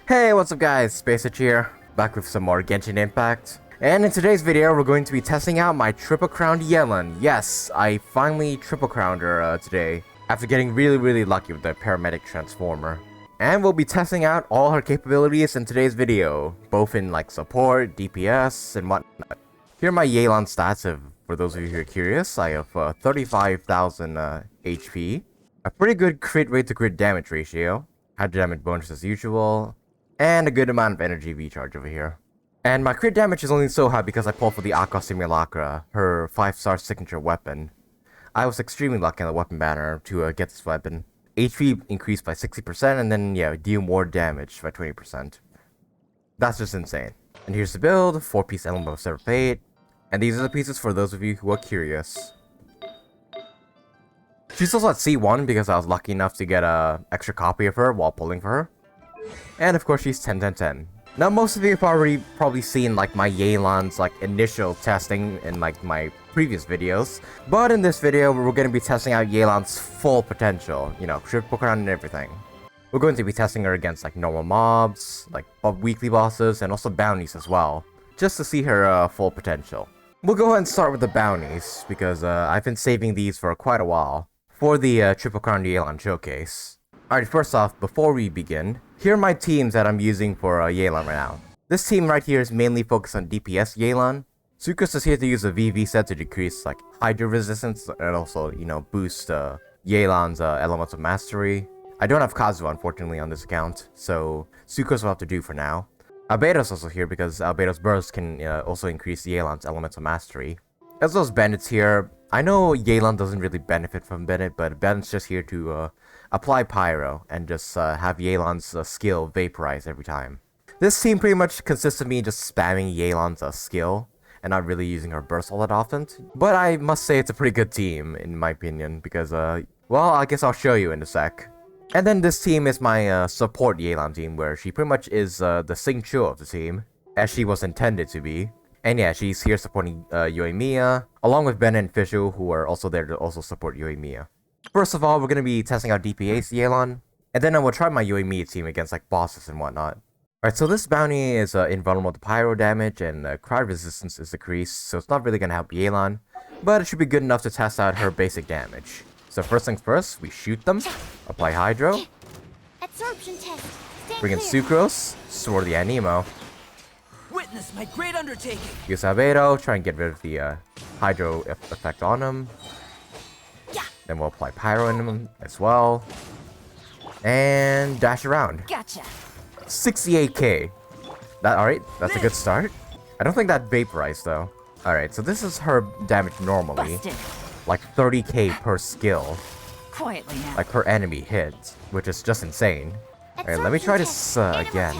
Hey, what's up guys, Spaceit here, back with some more Genshin Impact. And in today's video, we're going to be testing out my Triple Crowned Yelan. Yes, I finally Triple Crowned her today, after getting really lucky with the Paramedic Transformer. And we'll be testing out all her capabilities in today's video, both in like support, DPS, and whatnot. Here are my Yelan stats, for those of you who are curious. I have 35,000 HP, a pretty good crit rate to crit damage ratio, high damage bonus as usual, and a good amount of energy recharge over here. And my crit damage is only so high because I pulled for the Aqua Simulacra, her 5-star signature weapon. I was extremely lucky on the weapon banner to get this weapon. HP increased by 60%, and then deal more damage by 20%. That's just insane. And here's the build, 4-piece Emblem of Severed Fate, and these are the pieces for those of you who are curious. She's also at C1 because I was lucky enough to get an extra copy of her while pulling for her. And of course she's 10-10-10. Now most of you have already probably seen like my Yelan's like initial testing in like my previous videos. But in this video we're going to be testing out Yelan's full potential, Triple Crown and everything. We're going to be testing her against like normal mobs, like weekly bosses, and also bounties as well, just to see her full potential. We'll go ahead and start with the bounties, because I've been saving these for quite a while, for the Triple Crowned Yelan Showcase. Alright, first off, before we begin, here are my teams that I'm using for Yelan right now. This team right here is mainly focused on DPS Yelan. Sucrose is here to use a VV set to decrease like Hydro resistance and also, boost Yelan's Elements of Mastery. I don't have Kazuha unfortunately on this account, so Sucrose will have to do for now. Albedo's also here because Albedo's burst can also increase Yelan's Elements of Mastery. As well as Bennett's here. I know Yelan doesn't really benefit from Bennett, but Bennett's just here to apply Pyro and just have Yelan's skill vaporize every time. This team pretty much consists of me just spamming Yelan's skill and not really using her burst all that often. But I must say it's a pretty good team in my opinion because, well, I guess I'll show you in a sec. And then this team is my support Yelan team, where she pretty much is the Sing Chu of the team, as she was intended to be. And yeah, she's here supporting Yoimiya, along with Ben and Fishu, who are also there to also support Yoimiya. First of all, we're going to be testing out DPS Yelan, and then I will try my Yoimiya team against like bosses and whatnot. Alright, so this bounty is invulnerable to pyro damage, and crowd resistance is decreased, so it's not really going to help Yelan, but it should be good enough to test out her basic damage. So first things first, we shoot them, apply Hydro, Absorption test. bring in Sucrose, store the Anemo, Witness my great undertaking. use Albedo, try and get rid of the Hydro effect on him. Then we'll apply Pyro in him as well. And dash around. Gotcha. 68k. Alright, that's a good start. I don't think that vaporized though. Alright, so this is her damage normally. Busted. Like 30k per skill. Quietly now. Like per enemy hit, which is just insane. Alright, let me try this again.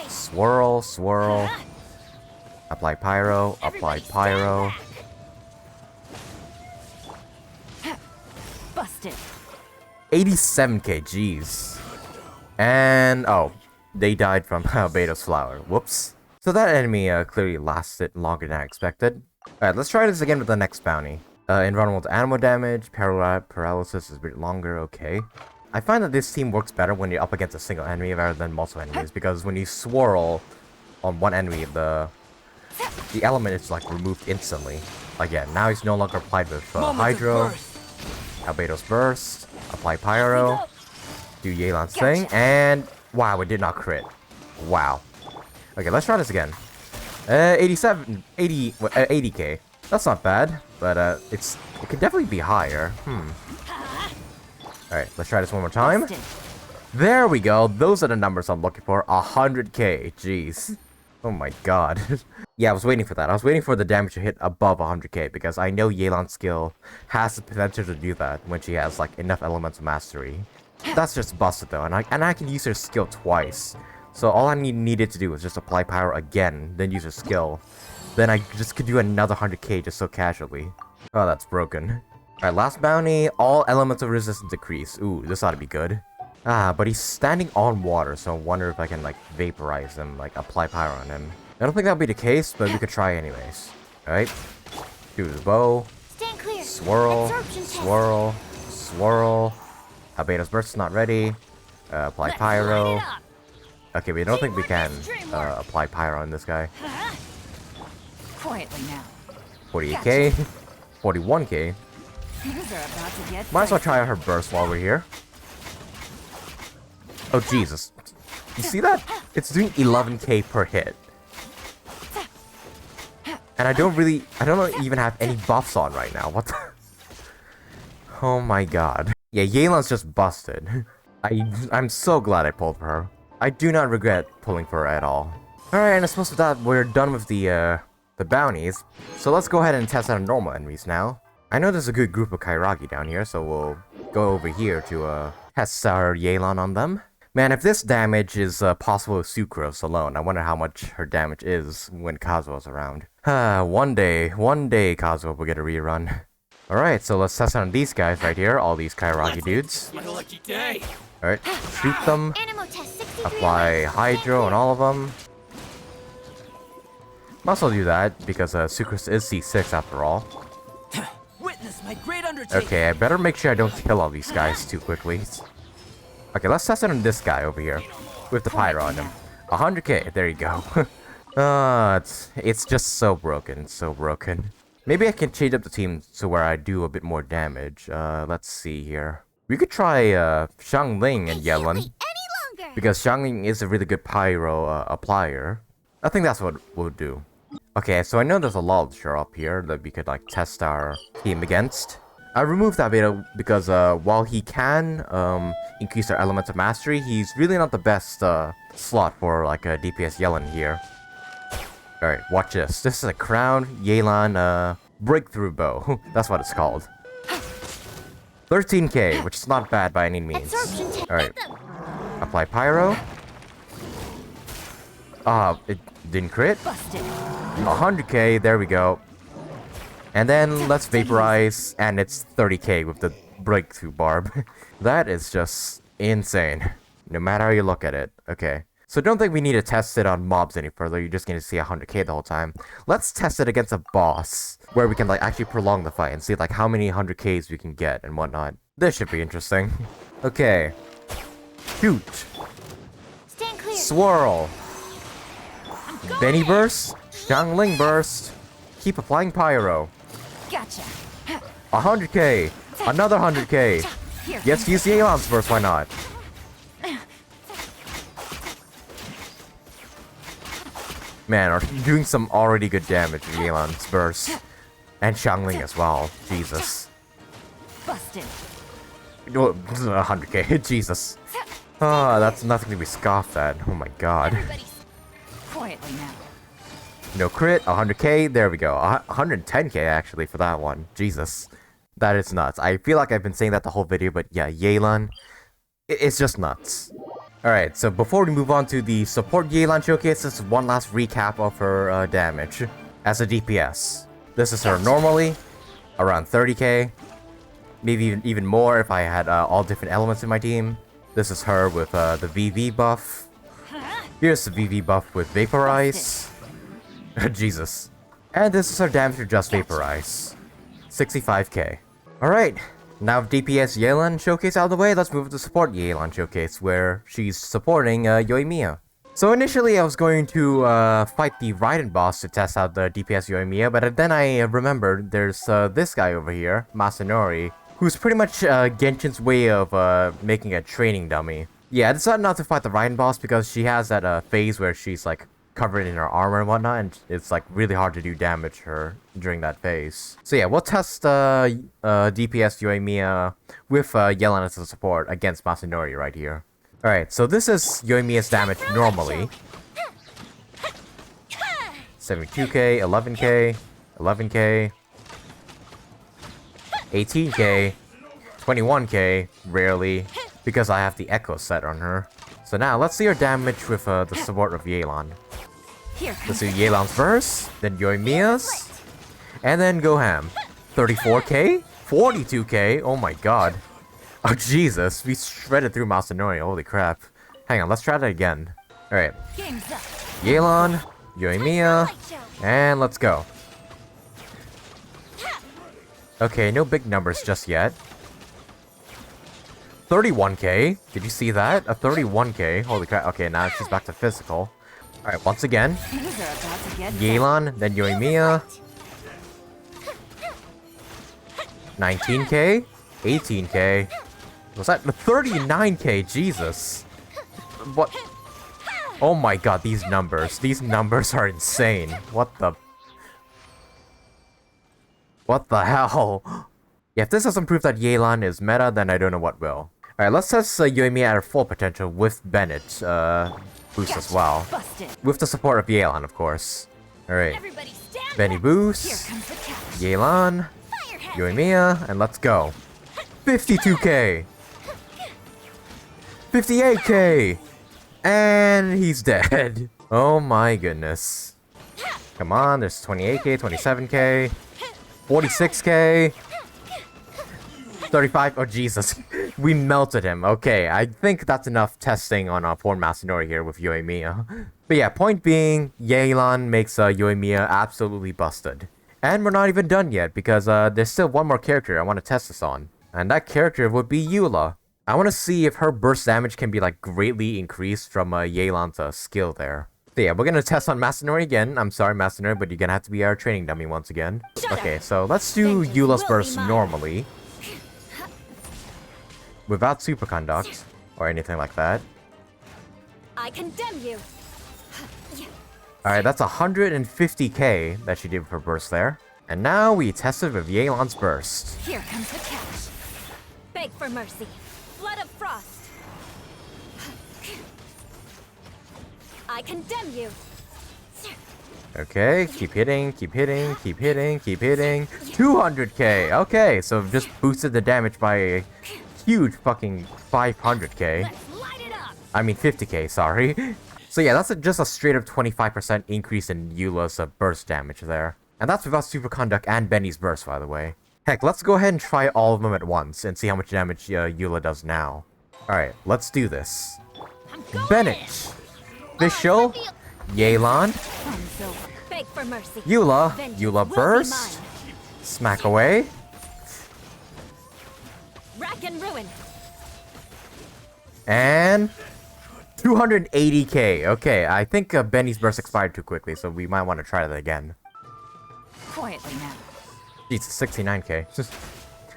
Swirl, swirl. Apply Pyro, apply Pyro. Busted. 87k, jeez. And, oh, they died from Albedo's flower. Whoops. So that enemy clearly lasted longer than I expected. Alright, let's try this again with the next bounty. Invulnerable to animal damage, paralysis is a bit longer, okay. I find that this team works better when you're up against a single enemy rather than multiple enemies, because when you swirl on one enemy, the element is like removed instantly. Like yeah, now he's no longer applied with Hydro, Albedo's burst, apply Pyro, do Yelan's thing, and wow, it did not crit. Wow. Okay, let's try this again. 80k. That's not bad, but it could definitely be higher. Alright, let's try this one more time. There we go. Those are the numbers I'm looking for. 100k. Jeez. Oh my god. Yeah, I was waiting for that. I was waiting for the damage to hit above 100k because I know Yelan's skill has the potential to do that when she has like enough Elements of Mastery. That's just busted though, and I can use her skill twice. So all I needed to do was just apply Pyro again, then use her skill. Then I just could do another 100k just so casually. Oh, that's broken. Alright, last bounty, all elements of resistance decrease. Ooh, this ought to be good. But he's standing on water, so I wonder if I can, like, vaporize him, like, apply Pyro on him. I don't think that'll be the case, but we could try anyways. Alright. Do the bow. Stand clear. Swirl, Absorption test. swirl, swirl. Albedo's burst is not ready. Apply Let's Pyro. light it up. Okay, we don't think we can apply Pyro on this guy. Quietly now. 48k, 41k. Things are about to get Might as well try out her burst while we're here. Oh Jesus! You see that? It's doing 11k per hit. And I don't even have any buffs on right now. What the? Oh my god. Yeah, Yelan's just busted. I'm so glad I pulled for her. I do not regret pulling for her at all. Alright, and I suppose with that, we're done with the bounties. So let's go ahead and test out normal enemies now. I know there's a good group of Khaenri'ah down here, so we'll go over here to test our Yelan on them. Man, if this damage is possible with Sucrose alone, I wonder how much her damage is when Kazuha's around. One day Kazuha will get a rerun. Alright, so let's test on these guys right here, all these Khaenri'ah dudes. My lucky day. Alright, shoot them, Animal test 63 apply Hydro on all of them. Might as well do that, because Sucrose is C6 after all. Witness my great undertaking. Okay, I better make sure I don't kill all these guys too quickly. Okay, let's test it on this guy over here, with the Pyro on him. 100k, there you go. It's just so broken, so broken. Maybe I can change up the team to where I do a bit more damage. Let's see here. We could try Xiangling and Yelan, because Xiangling is a really good Pyro applier. I think that's what we'll do. Okay, so I know there's a Lulcher up here that we could like test our team against. I removed that beta because while he can increase our elements of mastery, he's really not the best slot for like a DPS Yelan here. Alright, watch this. This is a Crowned Yelan breakthrough bow. That's what it's called. 13k, which is not bad by any means. Alright, apply Pyro. It didn't crit. 100k, there we go. And then let's vaporize, and it's 30k with the breakthrough barb. That is just insane, no matter how you look at it. Okay, so don't think we need to test it on mobs any further. You're just going to see 100k the whole time. Let's test it against a boss, where we can like actually prolong the fight and see like how many 100ks we can get and whatnot. This should be interesting. Okay, shoot, Stand clear. swirl, Benny burst, Xiangling burst. Keep applying Pyro. Gotcha. 100k, another 100k. Here. Yes, use the Yelan's burst, why not? Man, are doing some already good damage with Yelan's burst. And Xiangling as well, Jesus. Busted. 100k, Jesus. That's nothing to be scoffed at, oh my god. Quietly now. No crit, 100k, there we go. 110k actually for that one. Jesus. That is nuts. I feel like I've been saying that the whole video, but yeah, Yelan, it's just nuts. Alright, so before we move on to the support Yelan showcase, this is one last recap of her damage as a DPS. This is her normally, around 30k. Maybe even more if I had all different elements in my team. This is her with the VV buff. Here's the VV buff with Vaporize. Jesus. And this is our damage to just Vaporize. 65k. Alright, now DPS Yelan showcase out of the way, let's move to support Yelan showcase, where she's supporting Yoimiya. So initially I was going to fight the Raiden boss to test out the DPS Yoimiya, but then I remembered there's this guy over here, Masanori, who's pretty much Genshin's way of making a training dummy. Yeah, I decided not to fight the Raiden boss because she has that phase where she's like covered in her armor and whatnot, and it's like really hard to do damage to her during that phase. So yeah, we'll test DPS Yoimiya with Yelan as a support against Masanori right here. Alright, so this is Yoimiya's damage normally. 72k, 11k, 11k, 18k, 21k, rarely, because I have the Echo set on her. So now, let's see her damage with the support of Yelan. Let's do Yelan's burst, then Yoimiya's, and then go ham. 34k? 42k? Oh my god. Oh Jesus, we shredded through Masanori, holy crap. Hang on, let's try that again. Alright. Yelan, Yoimiya, and let's go. Okay, no big numbers just yet. 31k. Did you see that? A 31k. Holy crap. Okay, now she's back to physical. Alright, once again. Things are about to get Yelan, then Yoimiya. 19k. 18k. Was that 39k? Jesus. What? Oh my god, these numbers. These numbers are insane. What the... What the hell? Yeah, if this doesn't prove that Yelan is meta, then I don't know what will. Alright, let's test Yoimiya at her full potential with Bennett boost as well. busted. With the support of Yelan, of course. Alright, Everybody stand Benny back. boost, Here comes the catch. Yelan, Fire hazard. Yoimiya, and let's go. 52k! 58k! And he's dead. Oh my goodness. Come on, there's 28k, 27k, 46k, 35. Oh Jesus, we melted him. Okay, I think that's enough testing on poor Masanori here with Yoimiya. But yeah, point being, Yelan makes Yoimiya absolutely busted. And we're not even done yet, because there's still one more character I want to test this on. And that character would be Eula. I want to see if her burst damage can be like greatly increased from Yelan's skill there. So yeah, we're gonna test on Masanori again. I'm sorry, Masanori, but you're gonna have to be our training dummy once again. Okay, so let's do Eula's burst normally. Without superconduct, or anything like that. I condemn you. Alright, that's 150k that she did with her burst there. And now we tested with Yelan's burst. Here comes the catch. Beg for mercy. Blood of frost. I condemn you. Okay, keep hitting, keep hitting, keep hitting, keep hitting. 200k! Okay, so just boosted the damage by a huge fucking 500k. Let's light it up. I mean 50k, sorry. So yeah, that's just a straight up 25% increase in Eula's burst damage there. And that's without superconduct and Benny's burst, by the way. Heck, let's go ahead and try all of them at once and see how much damage Eula does now. Alright, let's do this. I'm going Bennett! Official, Yelan, Beg for mercy. Eula, Vengeance Eula will be burst, mine. smack away, Rack and ruin. and 280k. Okay, I think Benny's burst expired too quickly, so we might want to try that again. Quietly now. Jesus, 69k.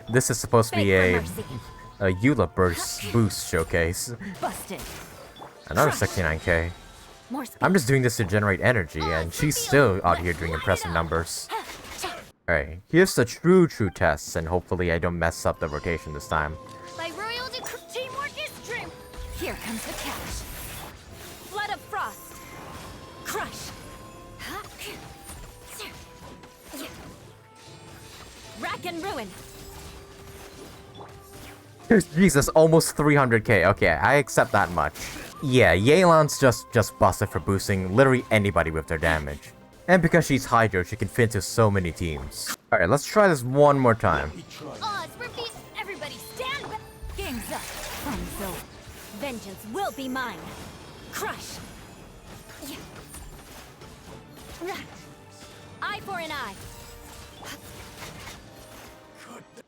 This is supposed to be Beg for a mercy. Eula burst boost showcase. Busted. Another 69k. More speed. I'm just doing this to generate energy, and she's still out here doing impressive numbers. Alright, here's the true tests, and hopefully I don't mess up the rotation this time. By royal decree, teamwork is strength. Here comes the catch. Flood of frost. Crush. Rack and ruin. Jesus, almost 300k. Okay, I accept that much. Yeah, Yelan's just busted for boosting literally anybody with their damage. And because she's Hydro, she can fit into so many teams. Alright, let's try this one more time. Oz, repeat. Everybody stand back. Game's up. Fun's over. Vengeance will be mine. Crush. Eye for an eye.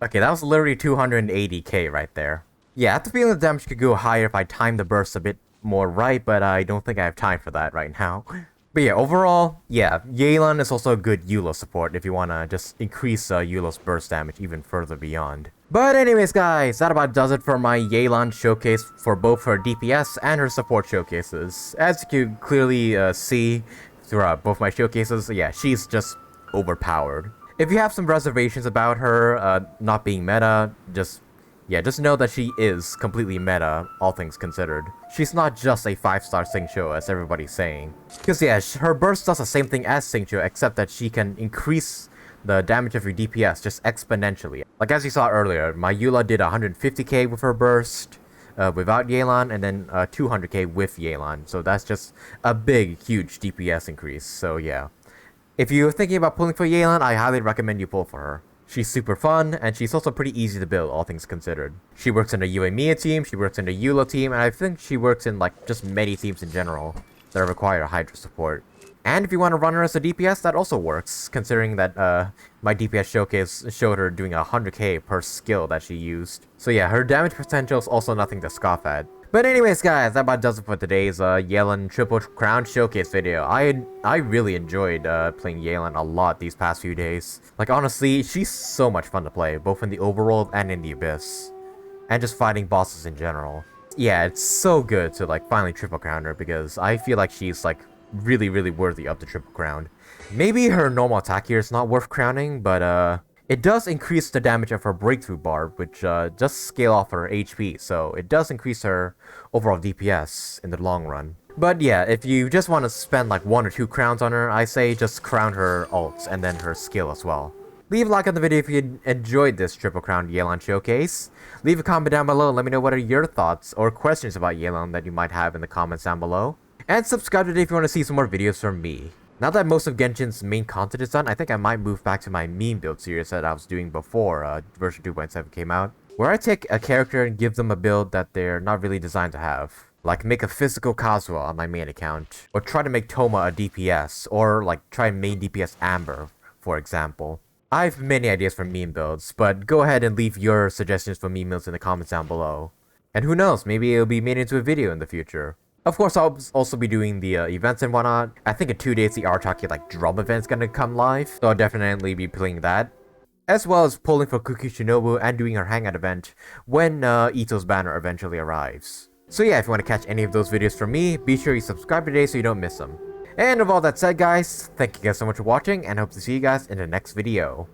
Okay, that was literally 280k right there. Yeah, I have the feeling the damage could go higher if I time the burst a bit more right, but I don't think I have time for that right now. But yeah, overall, yeah, Yelan is also a good Eula support if you want to just increase Eula's burst damage even further beyond. But anyways guys, that about does it for my Yelan showcase for both her DPS and her support showcases. As you can clearly see throughout both my showcases, yeah, she's just overpowered. If you have some reservations about her not being meta, just know that she is completely meta, all things considered. She's not just a 5-star Xingqiu as everybody's saying. Because yeah, her burst does the same thing as Xingqiu, except that she can increase the damage of your DPS just exponentially. Like as you saw earlier, my Eula did 150k with her burst without Yelan, and then 200k with Yelan. So that's just a big, huge DPS increase, so yeah. If you're thinking about pulling for Yelan, I highly recommend you pull for her. She's super fun, and she's also pretty easy to build, all things considered. She works in the Yoimiya team, she works in the Eula team, and I think she works in, like, just many teams in general. that require Hydra support. And if you want to run her as a DPS, that also works, considering that my DPS showcase showed her doing 100k per skill that she used. So yeah, her damage potential is also nothing to scoff at. But anyways guys, that about does it for today's Yelan Triple Crowned Showcase video. I really enjoyed playing Yelan a lot these past few days. Like honestly, she's so much fun to play, both in the overworld and in the Abyss. And just fighting bosses in general. Yeah, it's so good to like finally triple crown her because I feel like she's like really worthy of the triple crown. Maybe her normal attack here is not worth crowning, but it does increase the damage of her breakthrough barb, which does scale off her HP, so it does increase her overall DPS in the long run. But yeah, if you just want to spend like 1 or 2 crowns on her, I say just crown her ult and then her skill as well. Leave a like on the video if you enjoyed this Triple Crowned Yelan showcase. Leave a comment down below and let me know what are your thoughts or questions about Yelan that you might have in the comments down below. And subscribe today if you want to see some more videos from me. Now that most of Genshin's main content is done, I think I might move back to my meme build series that I was doing before version 2.7 came out, where I take a character and give them a build that they're not really designed to have. Like make a physical Kazuha on my main account, or try to make Toma a DPS, or like try main DPS Amber, for example. I have many ideas for meme builds, but go ahead and leave your suggestions for meme builds in the comments down below. And who knows, maybe it'll be made into a video in the future. Of course, I'll also be doing the events and whatnot. I think in 2 days the Arataki like drum event's gonna come live, so I'll definitely be playing that. As well as pulling for Kuki Shinobu and doing her hangout event when Itto's banner eventually arrives. So yeah, if you want to catch any of those videos from me, be sure you subscribe today so you don't miss them. And with all that said guys, thank you guys so much for watching and I hope to see you guys in the next video.